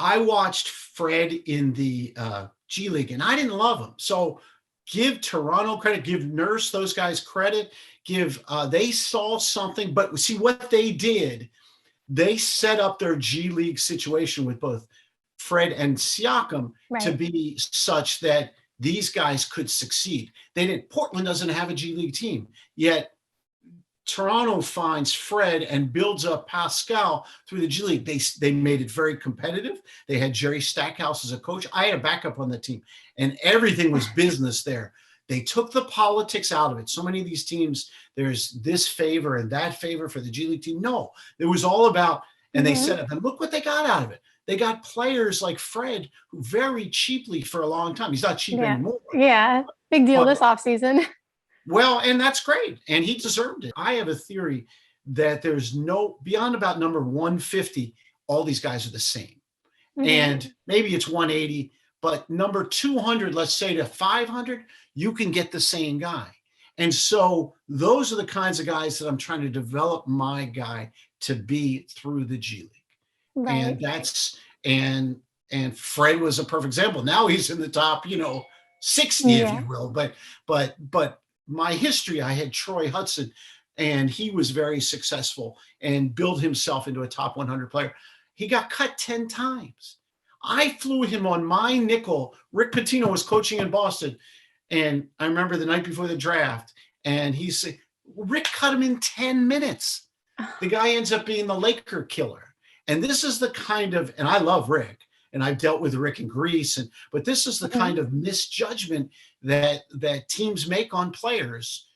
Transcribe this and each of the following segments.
I watched Fred in the G League, and I didn't love him. So give Toronto credit, give Nurse, those guys credit, they saw something. But see what they did, they set up their G League situation with both Fred and Siakam to be such that these guys could succeed. Portland doesn't have a G League team, yet Toronto finds Fred and builds up Pascal through the G League. They made it very competitive. They had Jerry Stackhouse as a coach. I had a backup on the team, and everything was business there. They took the politics out of it. So many of these teams, there's this favor and that favor for the G League team. No, it was all about, and they set up, and look what they got out of it. They got players like Fred, who very cheaply for a long time, he's not cheap anymore. Yeah, big deal this offseason. Well, and that's great. And he deserved it. I have a theory that there's beyond about number 150, all these guys are the same. And maybe it's 180, but number 200, let's say to 500, you can get the same guy. And so those are the kinds of guys that I'm trying to develop my guy to be through the G League. And and Fred was a perfect example. Now he's in the top, 60, if you will. But my history, I had Troy Hudson, and he was very successful and built himself into a top 100 player. He got cut 10 times. I flew him on my nickel. Rick Pitino was coaching in Boston, and I remember the night before the draft, and he said, Rick cut him in 10 minutes. The guy ends up being the Laker killer. And this is the kind of, and I love Rick, and I've dealt with Rick in Greece, but this is the kind of misjudgment that teams make on players,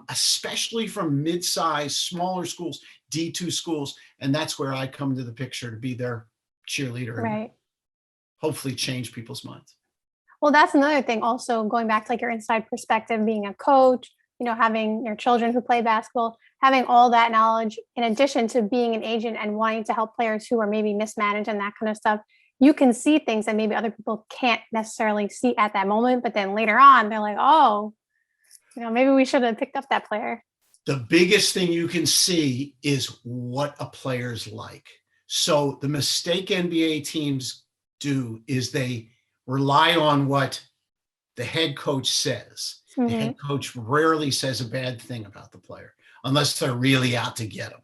especially from mid-sized, smaller schools, D2 schools, and that's where I come into the picture to be their cheerleader and hopefully change people's minds. Well, that's another thing. Also, going back to like your inside perspective, being a coach, having your children who play basketball, having all that knowledge, in addition to being an agent and wanting to help players who are maybe mismanaged and that kind of stuff. You can see things that maybe other people can't necessarily see at that moment, but then later on, they're like, oh, maybe we should have picked up that player. The biggest thing you can see is what a player's like. So the mistake NBA teams do is they rely on what the head coach says. The head coach rarely says a bad thing about the player, unless they're really out to get him.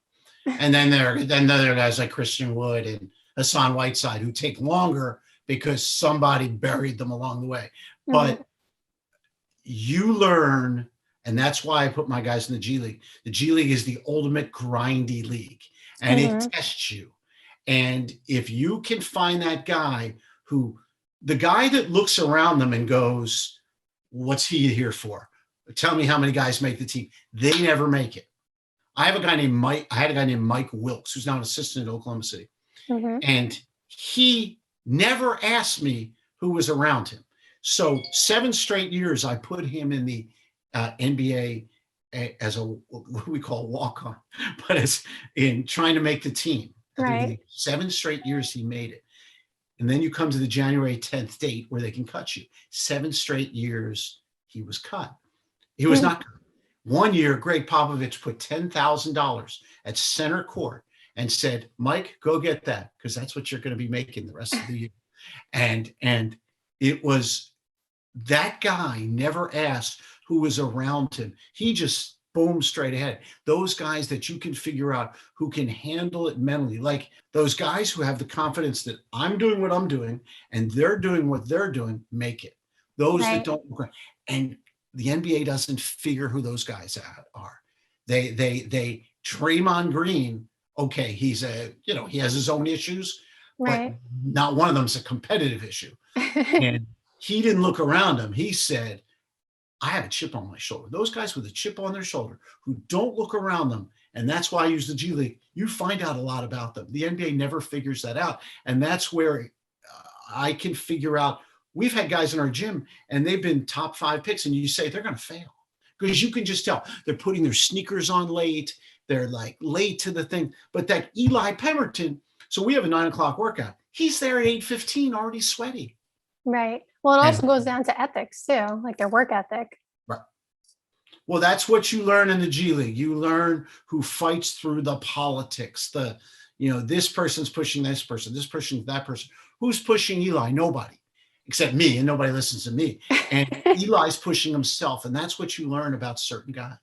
And then there are guys like Christian Wood and Hassan Whiteside who take longer because somebody buried them along the way. But you learn, and that's why I put my guys in the G League. The G League is the ultimate grindy league, and it tests you. And if you can find that guy the guy that looks around them and goes, what's he here for? Tell me how many guys make the team. They never make it. I had a guy named Mike Wilkes, who's now an assistant at Oklahoma City. And he never asked me who was around him. So 7 straight years, I put him in the NBA as what we call walk-on, but as in trying to make the team. 7 straight years he made it. And then you come to the January 10th date where they can cut you. 7 straight years he was cut. He was not cut. One year, Greg Popovich put $10,000 at center court and said, Mike, go get that, because that's what you're going to be making the rest of the year. And it was, that guy never asked who was around him. He just boom, straight ahead. Those guys that you can figure out who can handle it mentally, like those guys who have the confidence that I'm doing what I'm doing and they're doing what they're doing, make it. Those that don't, and the NBA doesn't figure who those guys are. They Draymond Green, okay, he has his own issues, but not one of them is a competitive issue. And he didn't look around him. He said, I have a chip on my shoulder. Those guys with a chip on their shoulder who don't look around them, and that's why I use the G League, you find out a lot about them. The NBA never figures that out. And that's where I can figure out, we've had guys in our gym and they've been top 5 picks, and you say they're going to fail because you can just tell they're putting their sneakers on late. They're like late to the thing. But that Eli Pemberton, so we have a 9 o'clock workout. He's there at 8:15 already sweaty. Right. Well, it also goes down to ethics too, like their work ethic. Right. Well, that's what you learn in the G League. You learn who fights through the politics, this person's pushing this person, that person. Who's pushing Eli? Nobody, except me, and nobody listens to me. And Eli's pushing himself. And that's what you learn about certain guys.